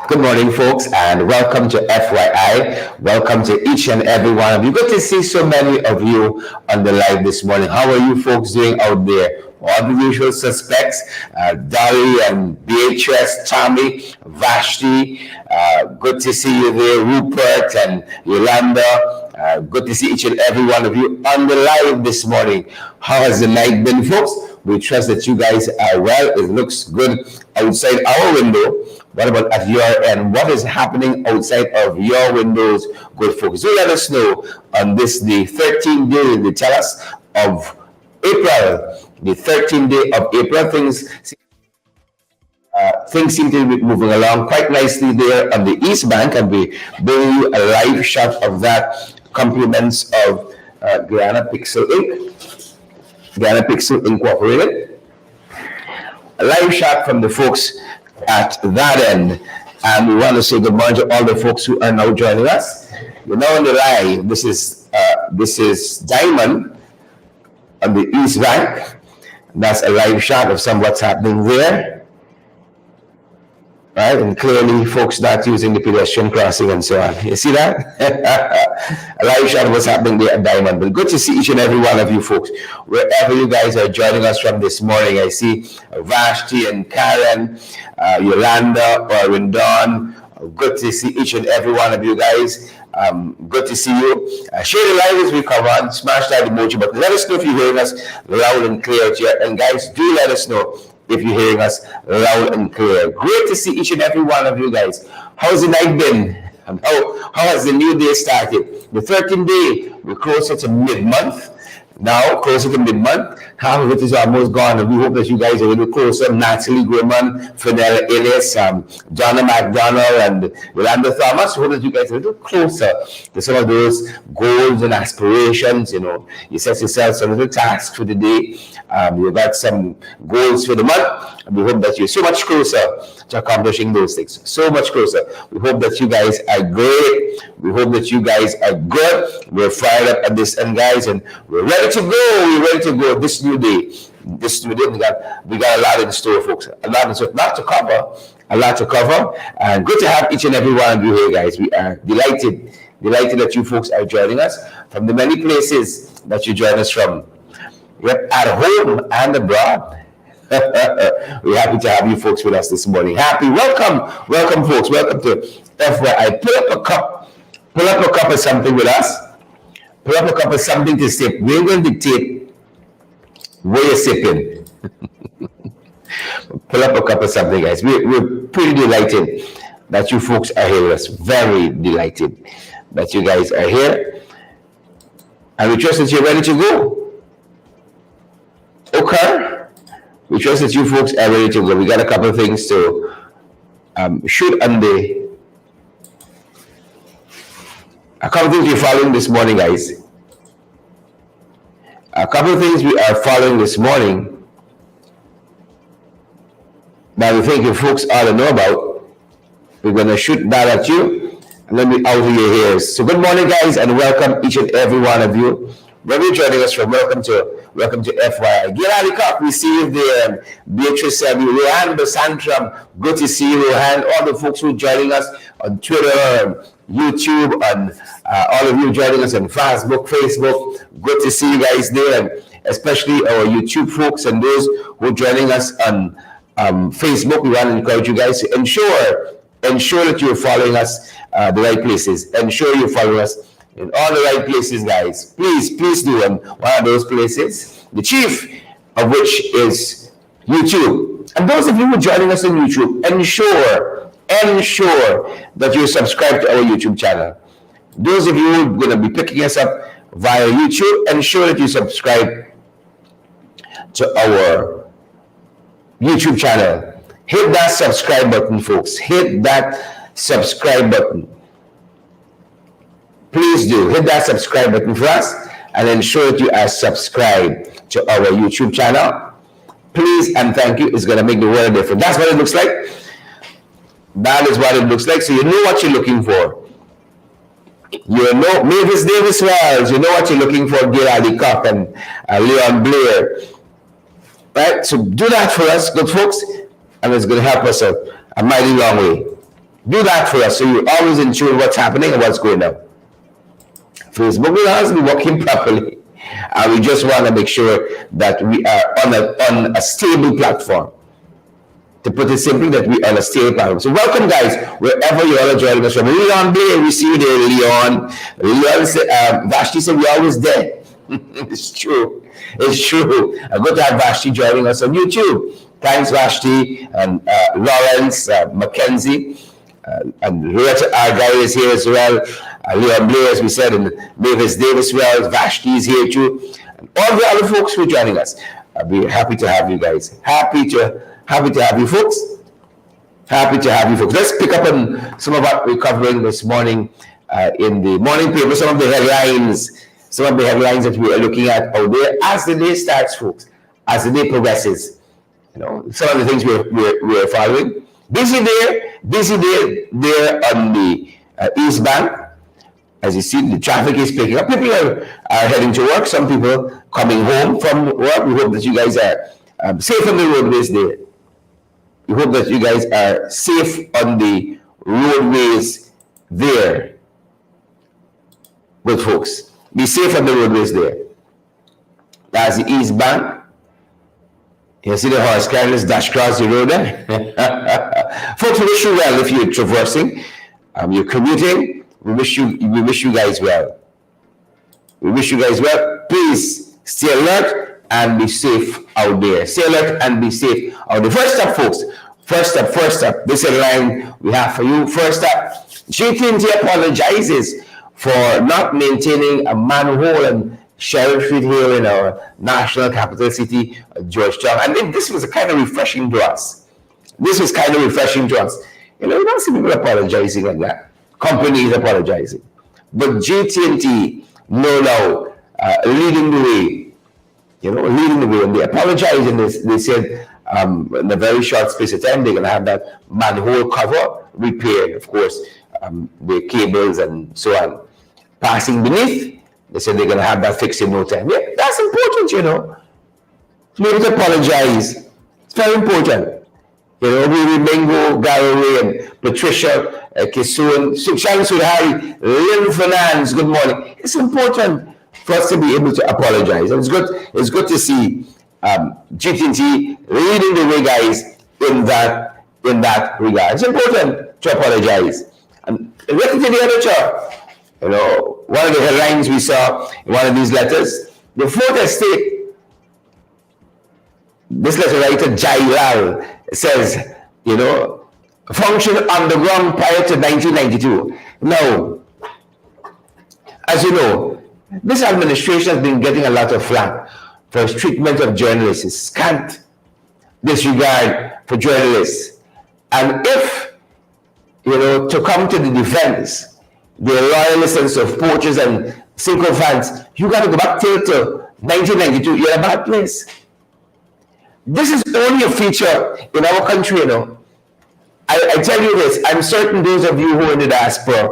Good morning, folks, and welcome to FYI. Welcome to each and every one of you. Good to see so many of you on the live this morning. How are you folks doing out there? All the usual suspects, Dolly and Beatrice, Tommy, Vashti. Good to see you there, Rupert and Yolanda. Good to see each and every one of you on the live this morning. How has the night been, folks? We trust that you guys are well. It looks good outside our window. What about at your end? What is happening outside of your windows, good folks? Do let us know on this, the 13th day, they tell us, of April. The 13th day of April, things seem to be moving along quite nicely there on the East Bank, and we bring you a live shot of that. Compliments of Guyana Pixel Inc., Guyana Pixel Incorporated. A live shot from the folks at that end, and we want to say good morning to all the folks who are now joining us. You're now on the live. This is Diamond on the East Bank. That's a live shot of some what's happening there. Right, and clearly folks not using the pedestrian crossing and so on. You see that? A live shot of what's happening there at Diamond. But good to see each and every one of you folks, wherever you guys are joining us from this morning. I see Vashti and Karen, Yolanda, or Rindon. Good to see each and every one of you guys. Good to see you. Share the live as we come on. Smash that emoji button. Let us know if you're hearing us loud and clear here. And guys, do let us know if you're hearing us loud and clear. Great to see each and every one of you guys. How's the night been? How has the new day started? The 13th day, we're closer to mid-month. Now, closer to mid-month, half of it is almost gone, and we hope that you guys are a little closer. Natalie Grimmon, Fidel Ellis, Donna McDonald, and Yolanda Thomas. We hope that you guys are a little closer to some of those goals and aspirations. You know, you set yourself some little tasks for the day. You got some goals for the month, and we hope that you're so much closer to accomplishing those things. So much closer. We hope that you guys are great. We hope that you guys are good. We're fired up at this end, guys, and we're ready to go. We're ready to go this new day. This new day, we got a lot in store, folks. A lot in store. A lot to cover. And good to have each and every one of you here, guys. We are delighted that you folks are joining us from the many places that you join us from. Yep, at home and abroad. We're happy to have you folks with us this morning. Welcome, folks. Welcome to FYI. Pull up a cup of something with us. Pull up a cup of something to sip. We're going to dictate where you're sipping. Pull up a cup of something, guys. We're pretty delighted that you folks are here with us. Very delighted that you guys are here. And we trust that you're ready to go. Okay. We trust that you folks are ready to go. We got a couple of things to shoot on a couple of things we're following this morning, guys. A couple of things we are following this morning that we think you folks ought to know about. We're going to shoot that at you and then be out of your ears. So good morning, guys, and welcome each and every one of you. Wherever you're joining us from, welcome to FYI. Gilali Cup, we see you there. Beatrice, Rohan Basantram, good to see you, Rohan. All the folks who are joining us on Twitter and YouTube, and all of you joining us on Facebook. Good to see you guys there, and especially our YouTube folks and those who are joining us on Facebook. We want to encourage you guys to ensure that you're following us the right places. Ensure you're following us in all the right places, guys. Please do. And one of those places, the chief of which is YouTube. And those of you who are joining us on YouTube, ensure that you're subscribed to our YouTube channel. Those of you who are going to be picking us up via YouTube, ensure that you subscribe to our YouTube channel. Hit that subscribe button, folks. Hit that subscribe button. Please do. Hit that subscribe button for us and ensure that you are subscribed to our YouTube channel. Please and thank you. It's going to make the world different. That's what it looks like. That is what it looks like. So you know what you're looking for. You know Mavis Davis Wells. You know what you're looking for. Gil Ali Cock and Leon Blair. Right? So do that for us, good folks. And it's going to help us a mighty long way. Do that for us so you're always in tune with what's happening and what's going on. Facebook will always be working properly. And we just want to make sure that we are on a stable platform. To put it simply, that we are on a stable platform. So welcome, guys, wherever you all are joining us from. Leon Bay, we see you there, Leon. Vashti said we're always there. It's true. It's true. Good to have Vashti joining us on YouTube. Thanks, Vashti, and Lawrence, Mackenzie, and Loretta Argyle is here as well. Leon Blair, as we said, and Mavis Davis well. Vashti is here too. And all the other folks who are joining us. I'll be happy to have you guys. Happy to have you folks. Happy to have you folks. Let's pick up on some of what we're covering this morning in the morning paper. Some of the headlines that we are looking at out there as the day starts, folks. As the day progresses, some of the things we're following. Busy day there on the East Bank. As you see, the traffic is picking up. People are heading to work. Some people coming home from work. We hope that you guys are safe on the roadways there. We hope that you guys are safe on the roadways there. Good folks. Be safe on the roadways there. That's the East Bank. You see the horse carriers dash across the road there. Folks, we wish you well if you're traversing, you're commuting. We wish you guys well. We wish you guys well. Please stay alert and be safe out there. Stay alert and be safe out there. First up, folks. First up. This headline we have for you. First up, GT&T apologizes for not maintaining a manhole and Sheriff Street here in our national capital city, Georgetown. And this was kind of refreshing to us. You don't see people apologizing like that. Companies apologizing. But GT&T, now, leading the way. And they apologized and they said in a very short space of time, they're going to have that manhole cover repaired, of course, the cables and so on. Passing beneath, they said they're going to have that fixed in no time. Yeah, that's important, To be able to apologize. It's very important. We Mingo, Galloway, and Patricia, Kisun, Sharon Sudhari, Lynn Fernandez, good morning. It's important for us to be able to apologize. And it's good to see GT&T leading the way, guys, in that regard. It's important to apologize. And looking to the other chart, one of the headlines we saw in one of these letters, the fourth estate, this letter writer, Jailal, says, function underground prior to 1992. Now, as you know, this administration has been getting a lot of flack for its treatment of journalists, its scant disregard for journalists. And if, to come to the defense, the loyalists and supporters and sycophants, you got to go back till 1992. You're in a bad place. This is only a feature in our country, I tell you this, I'm certain those of you who are in the diaspora,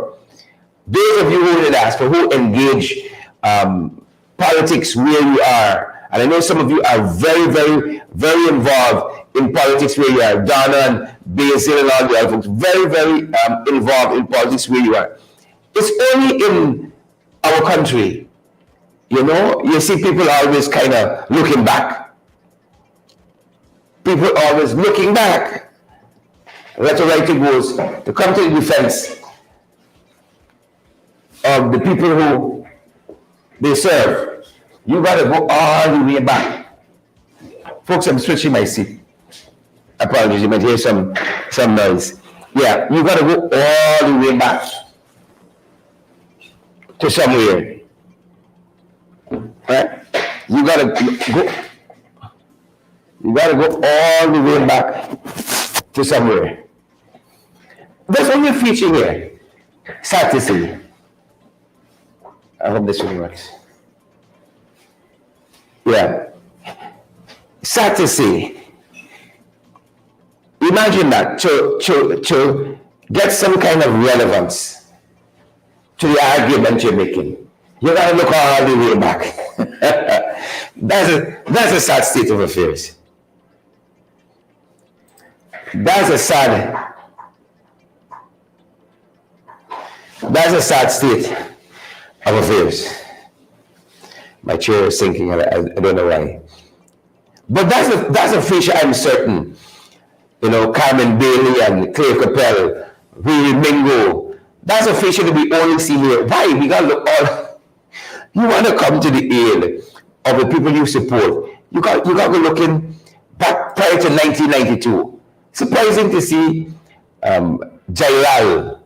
who engage politics where you are, and I know some of you are very, very, very involved in politics where you are, Donna and Basil and all the other folks, very, very involved in politics where you are. It's only in our country, you see people always kind of looking back. People always looking back. Letter writer goes to come to the defense of the people who they serve. You got to go all the way back. Folks, I'm switching my seat. Apologies, you might hear some noise. Yeah, you got to go all the way back to somewhere. Right? You got to go all the way back to somewhere. There's only a feature here. Sad to see. I hope this one works. Yeah. Sad to see. Imagine that to get some kind of relevance to the argument you're making. You gotta look all the way back. That's a sad state of affairs. That's a sad That's a sad state of affairs. My chair is sinking. I don't know why. But that's a feature I'm certain. Carmen Bailey and Claire Capel, Riri Mingo. That's a feature that we only see here. Why? We got to look all. You want to come to the aid of the people you support. You got to look in back prior to 1992. Surprising to see Jairal,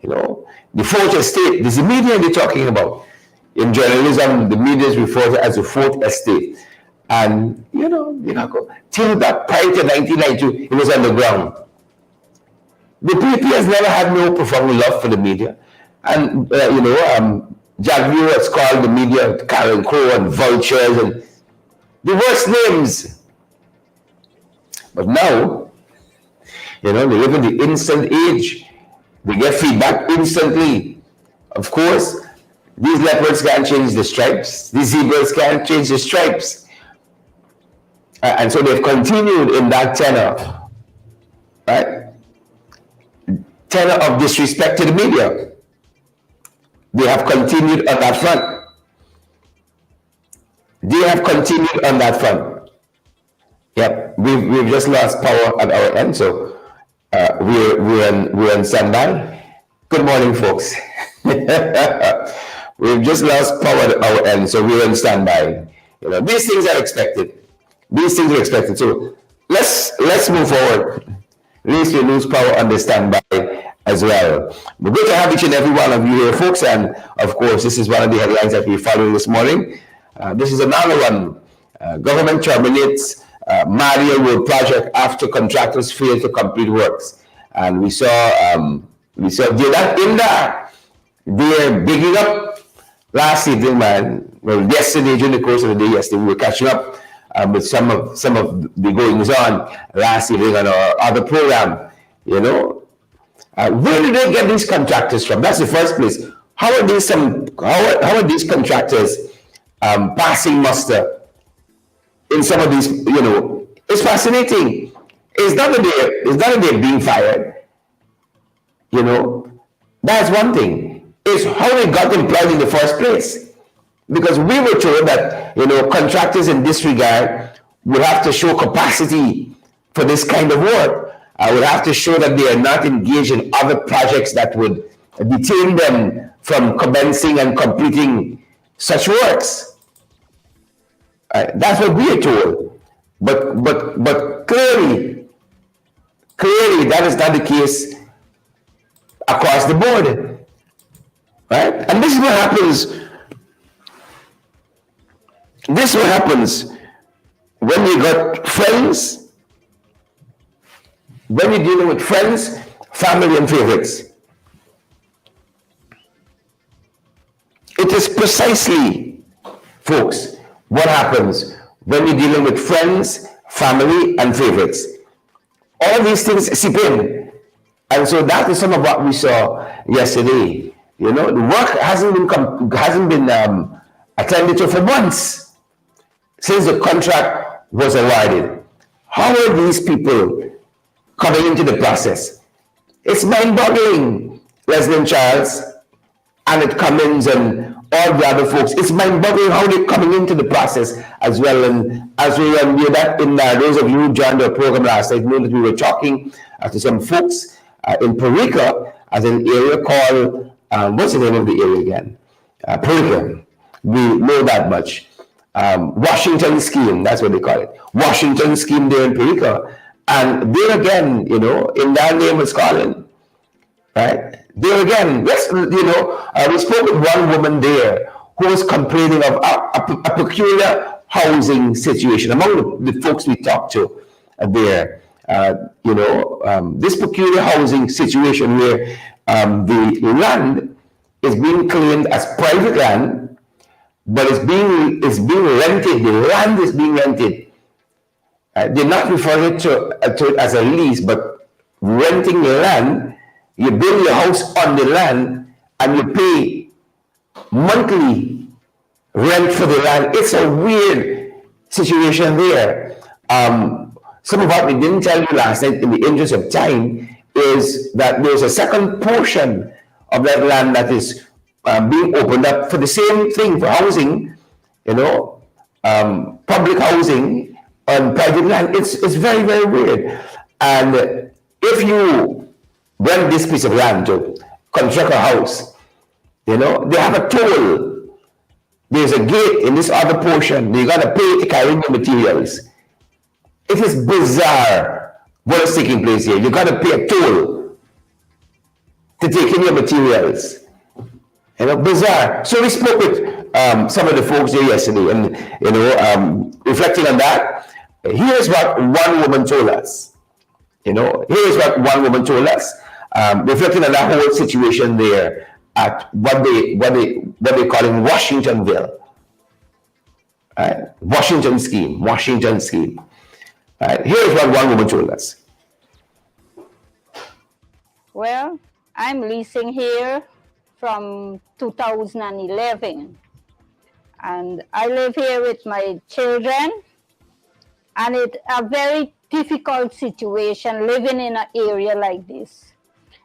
the fourth estate. This is the media they're talking about. In journalism, the media is referred to as the fourth estate. And, till that prior to 1992, it was on the ground. The PP has never had no profound love for the media. And, Javier has called the media Karen Crow and vultures and the worst names. But now, they live in the instant age. They get feedback instantly. Of course, these leopards can't change the stripes. These zebras can't change the stripes. And so they've continued in that tenor, right? Tenor of disrespect to the media. They have continued on that front. They have continued on that front. Yep, we've just lost power at our end, so we're on standby. Good morning, folks. We've just lost power at our end, so we're on standby. These things are expected. These things are expected. So let's move forward. At least we lose power on the standby as well. We're good to have each and every one of you here, folks. And of course, this is one of the headlines that we're following this morning. This is another one. Government terminates Maria Road project after contractors failed to complete works. And we saw that in there. They're bigging up last evening, man. Well, yesterday, during the course of the day yesterday, we were catching up with some of the goings on last evening on our other program. Where did they get these contractors from? That's the first place. How are these contractors passing muster in some of these? It's fascinating. It's not that they're being fired. That's one thing. It's how they got employed in the first place. Because we were told that, contractors in this regard would have to show capacity for this kind of work. I would have to show that they are not engaged in other projects that would detain them from commencing and completing such works. That's what we are told. But clearly that is not the case across the board. Right? And this is what happens. This is what happens when you got friends, when you're dealing with friends, family, and favorites. It is precisely, folks, what happens when you're dealing with friends, family, and favorites. All these things seep in. And so that is some of what we saw yesterday. The work hasn't been attended to for months since the contract was awarded. How are these people coming into the process? It's mind-boggling, Leslie Charles, Annette Cummins, and all the other folks. It's mind-boggling how they're coming into the process as well. And as we knew that in those of you who joined our program last night, know that we were talking to some folks in Perica as an area called, what's the name of the area again? Perica. We know that much. Washington Scheme, that's what they call it. Washington Scheme there in Perica. And there again, in that name is calling, right? There again, we spoke with one woman there who was complaining of a peculiar housing situation among the folks we talked to there. This peculiar housing situation where the land is being claimed as private land, but it's being rented. The land is being rented. They're not referring to it as a lease, but renting the land. You build your house on the land and you pay monthly rent for the land. It's a weird situation there. Some of what we didn't tell you last night in the interest of time is that there's a second portion of that land that is being opened up for the same thing, for housing, you know, public housing on private land. It's very, very weird. And if you rent this piece of land to construct a house, you know, they have a toll. There's a gate in this other portion. You got to pay to carry your materials. It is bizarre what is taking place here. You got to pay a toll to take in your materials. You know, bizarre. So we spoke with some of the folks there yesterday, and you know, reflecting on that, here's what one woman told us. You know, here's what one woman told us, reflecting on that whole situation there at what they call in Washingtonville, right? Washington scheme. Right? Here's what one woman told us. Well, I'm leasing here from 2011, and I live here with my children, and it's a very difficult situation living in an area like this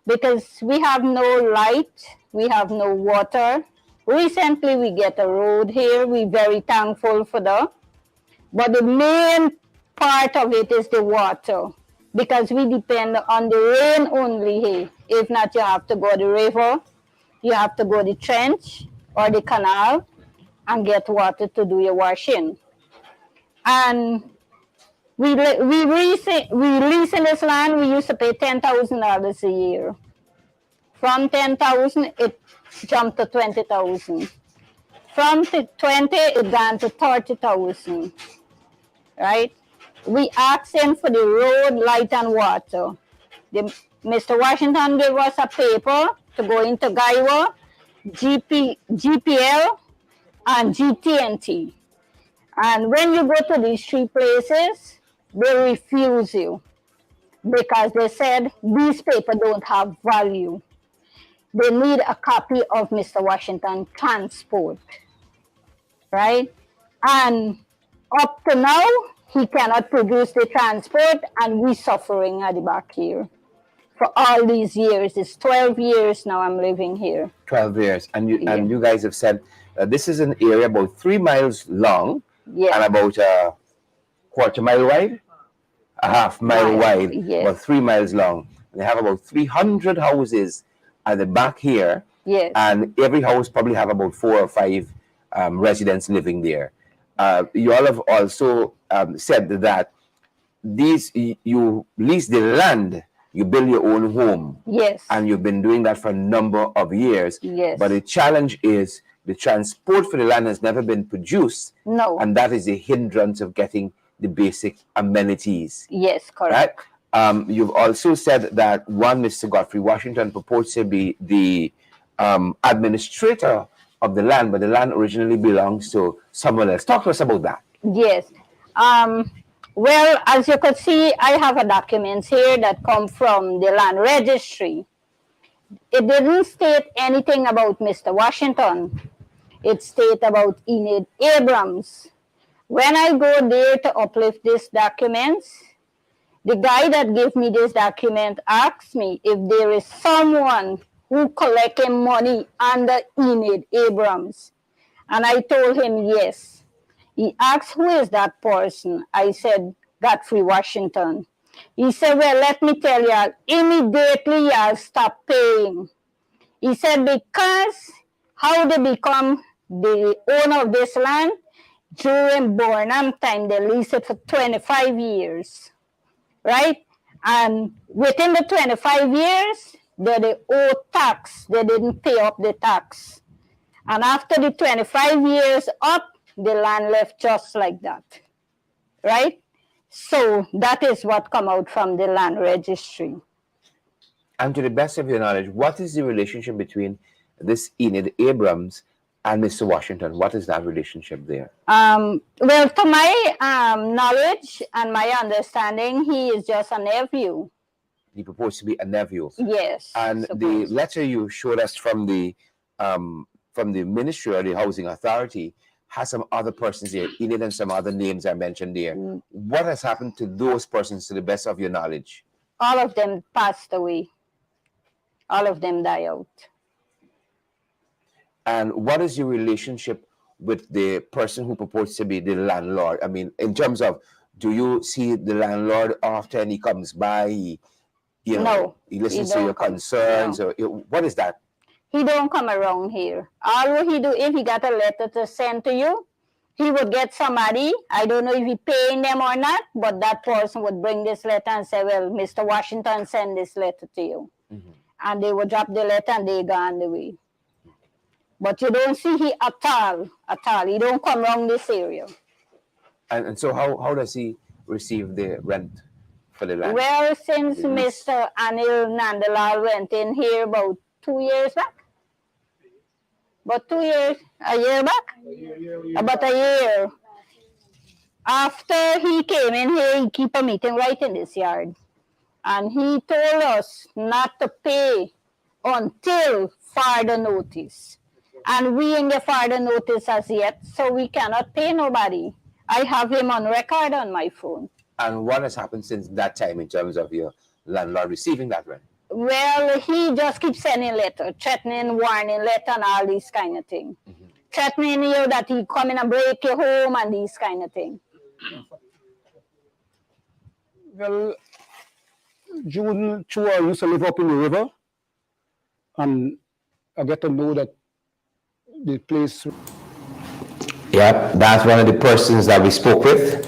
because we have no light, we have no water. Recently we get a road here, we're very thankful for that, but the main part of it is the water, because we depend on the rain only here. If not, you have to go to the river, you have to go to the trench or the canal and get water to do your washing. And we lease in this land, we used to pay $10,000 a year. From 10,000, it jumped to 20,000. From 20, it gone to 30,000, right? We asked him for the road, light, and water. Mr. Washington gave us a paper to go into Gaiwa, GPL, and GT&T. And when you go to these three places, they refuse you because they said these papers don't have value. They need a copy of Mr. Washington transport, right? And up to now, he cannot produce the transport, and we're suffering at the back here. For all these years, it's 12 years now I'm living here. 12 years. And you guys have said this is an area about 3 miles long, yeah, and about a quarter mile wide, a half mile wide, yeah, about 3 miles long. And they have about 300 houses at the back here, yes, and every house probably have about 4 or 5 residents living there. You all have also said that you lease the land, you build your own home. Yes. And you've been doing that for a number of years. Yes. But the challenge is the transport for the land has never been produced. No. And that is a hindrance of getting the basic amenities. Yes, correct. Right? You've also said that Mr. Godfrey Washington purports to be the administrator of the land, but the land originally belongs to someone else. Talk to us about that. Yes. Well, as you could see, I have a documents here that come from the land registry. It didn't state anything about Mr. Washington. It states about Enid Abrams. When I go there to uplift these documents, the guy that gave me this document asked me if there is someone who collecting money under Enid Abrams. And I told him yes. He asked, who is that person? I said, Godfrey Washington. He said, well, let me tell you, immediately I'll stop paying. He said, because how they become the owner of this land, during Burnham time, they lease it for 25 years, right? And within the 25 years, they owe tax. They didn't pay up the tax. And after the 25 years up, the land left just like that, right? So that is what come out from the land registry. And to the best of your knowledge, what is the relationship between this Enid Abrams and Mr. Washington? What is that relationship there? Well, to my knowledge and my understanding, he is just a nephew. He purports to be a nephew. Yes. And the letter you showed us from the Ministry or the Housing Authority has some other persons here, Enid, and some other names are mentioned there. What has happened to those persons to the best of your knowledge? All of them passed away. All of them died out. And what is your relationship with the person who purports to be the landlord? I mean, in terms of, do you see the landlord often? He comes by, you know, No, he he listens to your don't come. concerns, No. or what is that? He don't come around here. All he do, if he got a letter to send to you, he would get somebody, I don't know if he paying them or not, but that person would bring this letter and say, well, Mr. Washington send this letter to you. And they would drop the letter and they go on the way. But you don't see he at all. He don't come around this area. And so how does he receive the rent for the land? Well, since The lease. Mr. Anil Nandalal went in here about 2 years back, about 2 years, a year back, about a year. After he came in here, he keep a meeting right in this yard. And he told us not to pay until further notice. And we ain't get further notice as yet, so we cannot pay nobody. I have him on record on my phone. And what has happened since that time in terms of your landlord receiving that rent? Well, he just keeps sending letter, threatening, warning letter, and all these kind of thing. Threatening you that he come in and break your home and these kind of thing. Well, June 2, I used to live up in the river, and I get to know that the place. Yeah, that's one of the persons that we spoke with.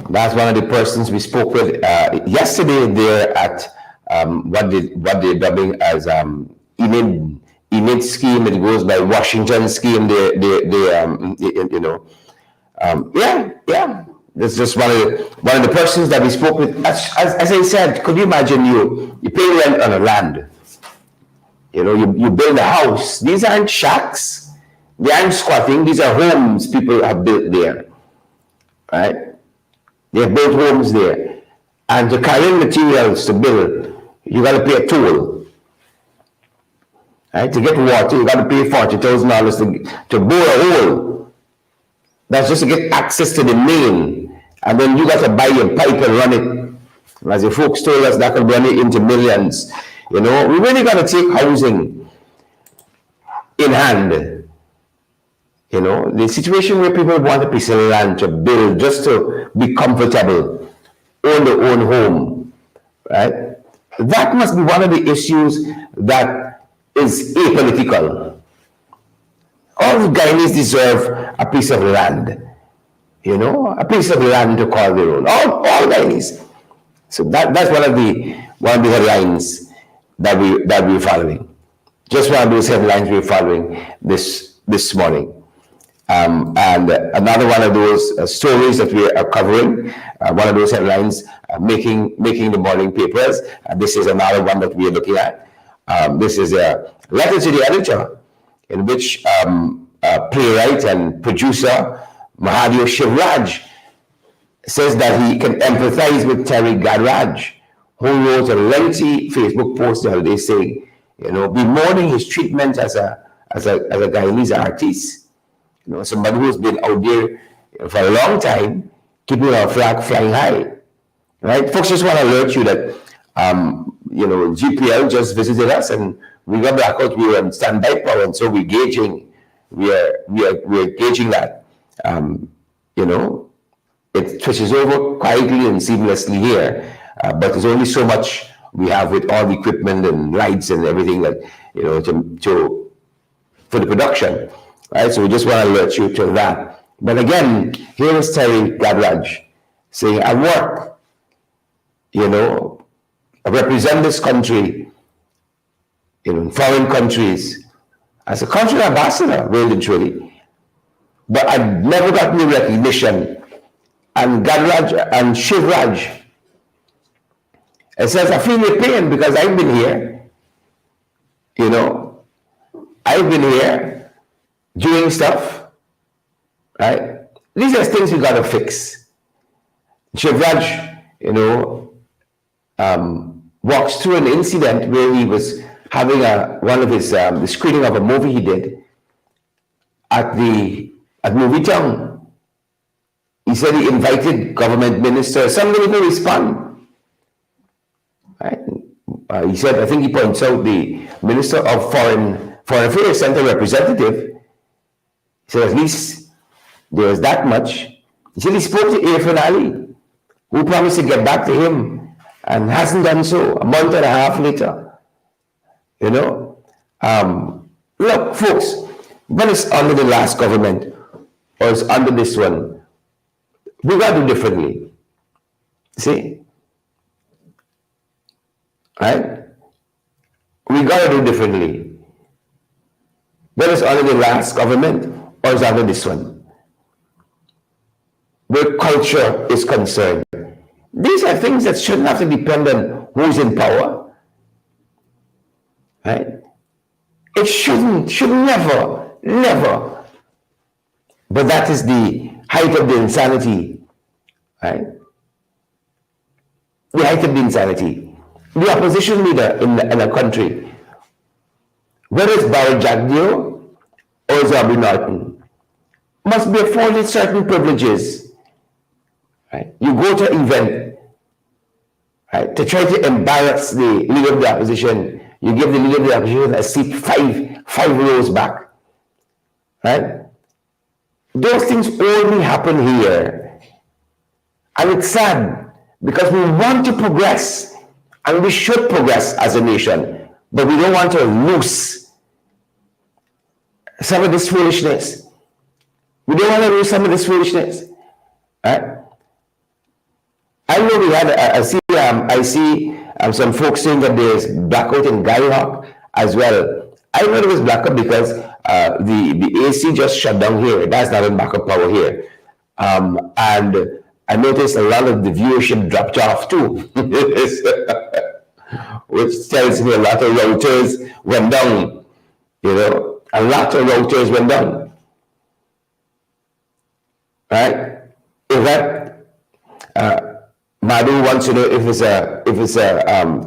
That's one of the persons we spoke with yesterday there at what they're dubbing as EMID scheme. It goes by Washington scheme. Yeah. That's just one of the persons that we spoke with. As I said, could you imagine you pay rent on a land? You know, you build a house. These aren't shacks. They aren't squatting. These are homes people have built there, right? They have built homes there. And to carry materials to build, you got to pay a toll. Right? To get water, you got to pay $40,000 to bore a hole. That's just to get access to the main. And then you got to buy your pipe and run it. As the folks told us, that could run it into millions. You know, we really got to take housing in hand. You know, the situation where people want a piece of land to build just to be comfortable, own their own home, right? That must be one of the issues that is apolitical. All the Guyanese deserve a piece of land, you know, a piece of land to call their own. All Guyanese. So that's one of the headlines that we're following. Just one of those headlines we're following this morning. And another one of those stories that we are covering, one of those headlines making the morning papers. This is another one that we are looking at. This is a letter to the editor in which playwright and producer Mahadev Shivraj says that he can empathize with Terry Gadraj, who wrote a lengthy Facebook post the other day saying, you know, bemoaning his treatment as a Guyanese artist. You know, somebody who's been out there for a long time, keeping our flag flying high, right? Folks, just want to alert you that, you know, GPL just visited us and we got back out. We were on standby power, and so we're gauging that. You know, it switches over quietly and seamlessly here, but there's only so much we have with all the equipment and lights and everything that, you know, for the production. Right, so we just want to alert you to that. But again, here is Terry Gadraj saying, I work, you know, I represent this country, you know, in foreign countries as a country ambassador, really and truly. But I never got any recognition. And Gadraj and Shivraj, it says, I feel your pain because I've been here, you know, I've been here doing stuff, right? These are things we got to fix. Shivraj, you know, walks through an incident where he was having one of his the screening of a movie he did at Movie Town. He said he invited government ministers. Somebody didn't respond. Right? He said, I think he points out the Minister of Foreign Foreign Affairs sent a representative. So at least there was that much. He said he spoke to Irfan Ali, who promised to get back to him and hasn't done so a month and a half later. You know? Look, folks, whether it's under the last government or it's under this one, we got to do differently. See? Right? We got to do differently. Whether it's under the last government or it's under this one. Where culture is concerned. These are things that shouldn't have to depend on who's in power. Right? It should never. But that is the height of the insanity. Right? The height of the insanity. The opposition leader in a country, whether it's Barry Jagdeo or Zabri Norton, must be afforded certain privileges. Right? You go to an event, right, to try to embarrass the leader of the opposition, you give the leader of the opposition a seat five rows back. Right? Those things only happen here. And it's sad because we want to progress and we should progress as a nation, but we don't want to lose some of this foolishness. We don't want to lose some of this foolishness. Right? I know we had, I see some folks saying that there's blackout in Garihawk as well. I know there was blackout because the AC just shut down here. That's not in backup power here. And I noticed a lot of the viewership dropped off too, which tells me a lot of routers went down. You know, a lot of routers went down. Right? If that Madhu wants to know if it's a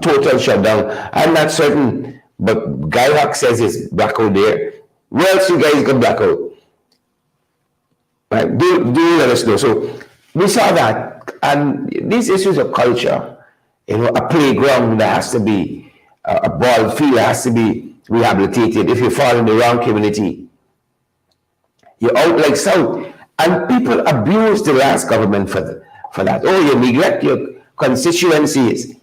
total shutdown, I'm not certain, but Garihawk says it's blackout there. Where else you guys got blackout? Right? Do let us know. So we saw that, and these issues of culture, you know, a playground that has to be, a ball field has to be rehabilitated. If you fall in the wrong community, you're out like South. And people abuse the last government for that. Oh, you neglect your constituencies.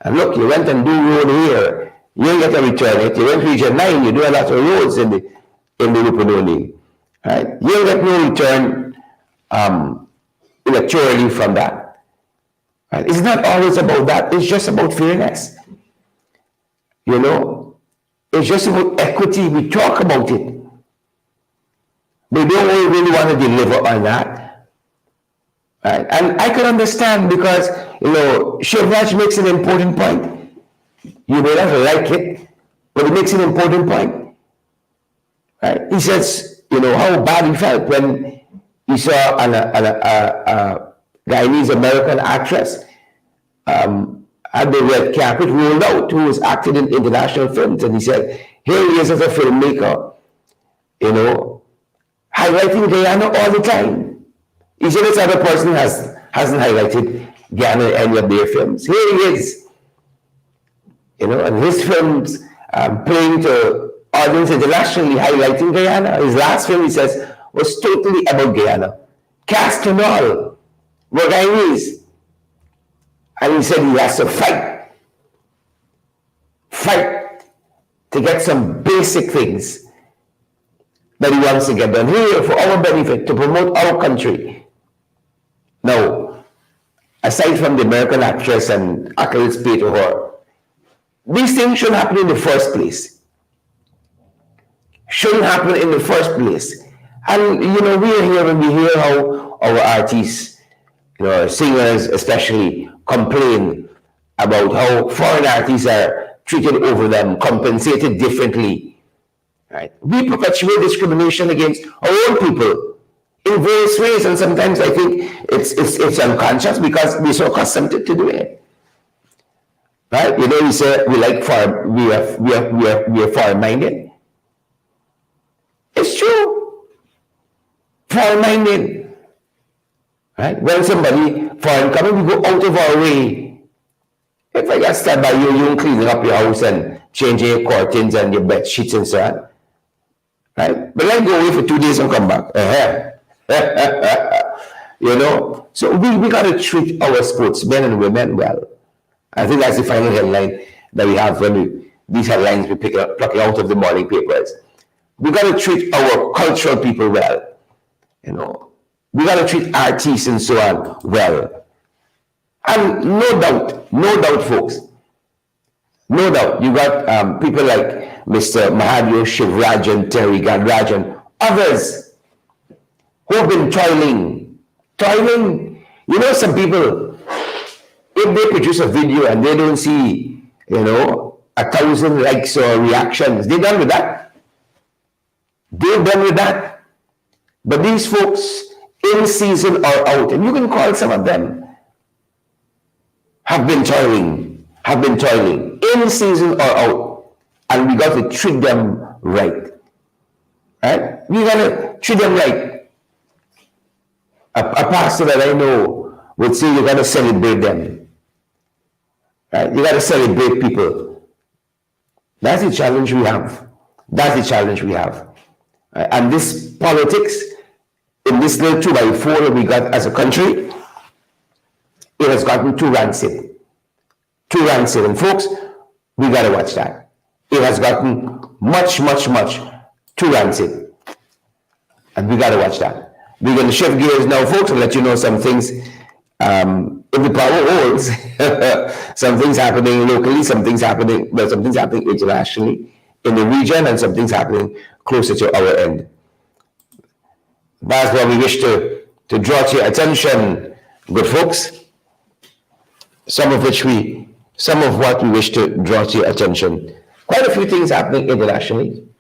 And look, you went and do road here. You don't get a return it. You went to Region 9, you do a lot of roads in the Rupunoni. Right? You don't get no return electorally from that. Right? It's not always about that. It's just about fairness. You know? It's just about equity. We talk about it. They don't really want to deliver on that. Right? And I can understand because, you know, Shivraj makes an important point. You may not like it, but he makes an important point. Right? He says, you know, how bad he felt when he saw a Guyanese American actress had the red carpet rolled out who was acting in international films. And he said, here he is as a filmmaker, you know, highlighting Guyana all the time. He said this other person hasn't highlighted Guyana in any of their films. Here he is. You know, and his films playing to audience internationally, highlighting Guyana. His last film, he says, was totally about Guyana. Cast and all were Guyanese. And he said he has to fight to get some basic things that he wants to get done here for our benefit, to promote our country. Now, aside from the American actress and accolades paid to her, these things shouldn't happen in the first place. Shouldn't happen in the first place. And, you know, we are here when we hear how our artists, you know, singers especially, complain about how foreign artists are treated over them, compensated differently. Right? We perpetuate discrimination against our own people in various ways, and sometimes I think it's unconscious because we're so accustomed to doing it. Right? You know, we say we are foreign-minded. It's true. Foreign-minded. Right? When somebody foreign coming, we go out of our way. If I get stabbed by you, you're cleaning up your house and changing your curtains and your bed sheets and so on. right? But then go away for 2 days and come back. You know, so we got to treat our sportsmen and women well. I think that's the final headline that we have when these headlines we plucking out of the morning papers. We got to treat our cultural people well. You know, we got to treat artists and so on well. And no doubt, folks, no doubt, you got people like Mr. Mahadev Shivrajan, Terry Gadrajan, others who have been toiling. You know, some people, if they produce a video and they don't see, you know, 1,000 likes or reactions, they're done with that. They're done with that. But these folks, in season or out, and you can call some of them, have been toiling, in season or out, and we got to treat them right. Right? We got to treat them right. A pastor that I know would say you got to celebrate them. Right? You got to celebrate people. That's the challenge we have. Right? And this politics, in this little 2x4 that we got as a country, it has gotten too rancid. And folks, we got to watch that. It has gotten much too rancid. And we got to watch that. We're going to shift gears now, folks, and let you know some things. If the power holds, some things happening locally, some things happening internationally in the region, and some things happening closer to our end. That's why we wish to draw to your attention, good folks. Some of what we wish to draw to your attention. Quite a few things happening internationally.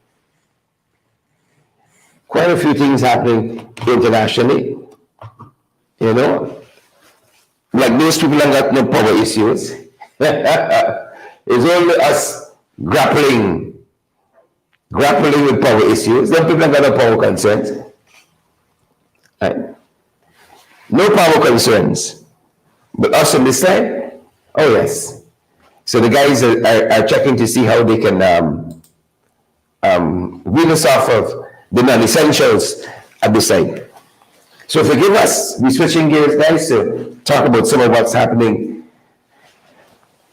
You know, like those people have got no power issues. It's only us grappling with power issues. Then people have got no power concerns. Right? No power concerns. But us on this side, oh yes. So the guys are checking to see how they can wean us off of the non-essentials at this side. So forgive us, we're switching gears, guys, to talk about some of what's happening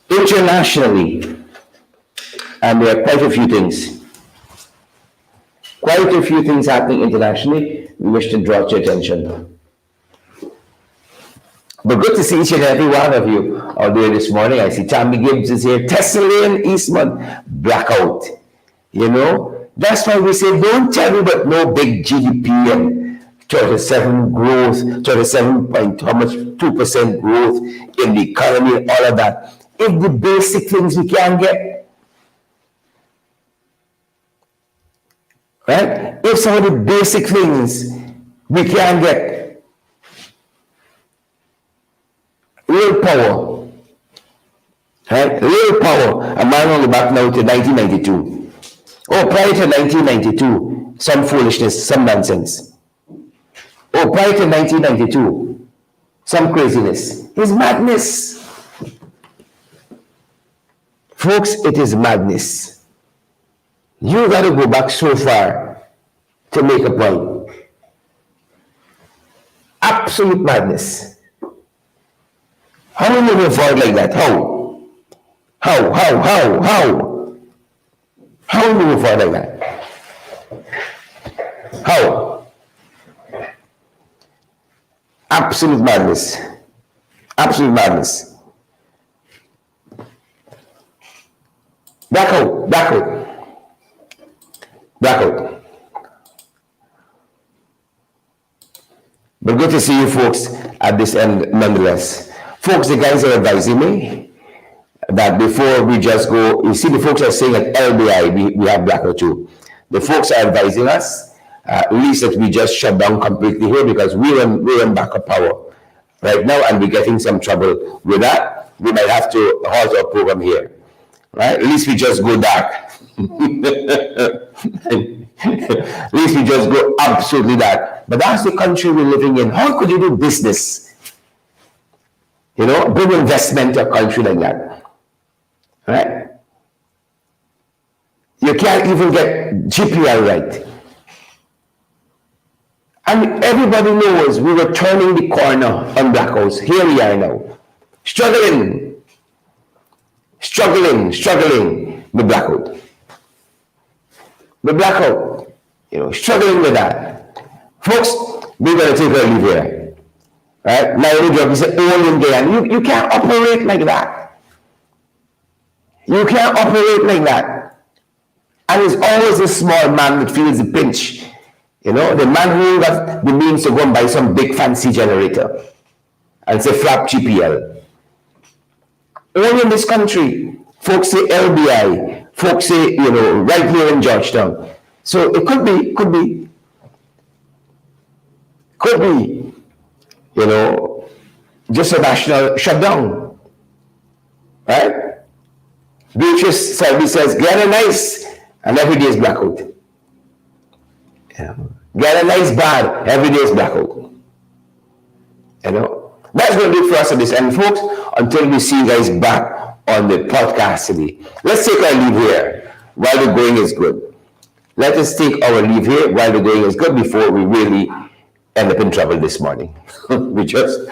internationally. And there are quite a few things happening internationally we wish to draw to your attention. But good to see each and every one of you out there this morning. I see Tammy Gibbs is here, Tessalane Eastman, blackout. You know, that's why we say, don't tell me about no big GDP and 37 growth, 37 point, how much, 2% growth in the economy and all of that. If the basic things we can get, right? If some of the basic things we can get, real power, right? Real power. A man on the back now to 1992. Oh, prior to 1992, some foolishness, some nonsense. Oh, prior to 1992, some craziness. It's madness. Folks, it is madness. You got to go back so far to make a point. Absolute madness. How are we moving forward like that? How? How are we moving forward like that? How? Absolute madness. Absolute madness. Back out. But good to see you folks at this end nonetheless. Folks, the guys are advising me that before we just go, you see the folks are saying at LBI, we have blackout too. The folks are advising us, at least that we just shut down completely here because we're in backup power right now and we're getting some trouble with that. We might have to halt our program here, right? At least we just go dark. At least we just go absolutely dark. But that's the country we're living in. How could you do business? You know, bring investment to a country like that, right? You can't even get GPL right. And everybody knows we were turning the corner on blackouts. Here we are now. Struggling with blackout. The blackout, struggling with that. Folks, we're going to take our leave here. Right? Now, you say, all in there. You can't operate like that. You can't operate like that. And it's always the small man that feels the pinch. The man who got the means to go and buy some big fancy generator and say flap GPL. Only in this country, folks say LBI, folks say, right here in Georgetown. So it could be, just a national shutdown, right? Beatrice Selby says, get a nice, and every day is blackout. Get a nice bad, every day is blackout. That's going to do it for us at this end, folks, until we see you guys back on the podcast today. Let's take our leave here while the going is good. Let us take our leave here while the going is good before we really end up in trouble this morning. we just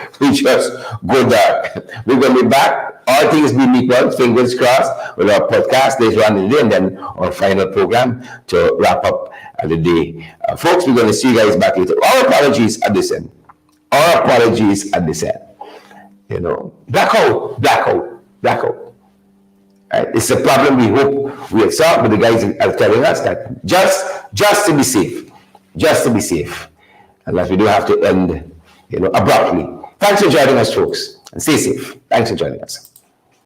go dark. We're going to be back, all things being equal, fingers crossed, with our podcast later on in the day, and then our final program to wrap up the day. Folks, we're going to see you guys back later. Our apologies at this end. Our apologies at this end. Blackout. Right? It's a problem we hope we have solved, but the guys are telling us that just to be safe, unless we do have to end, abruptly. Thanks for joining us, folks, and stay safe. Thanks for joining us.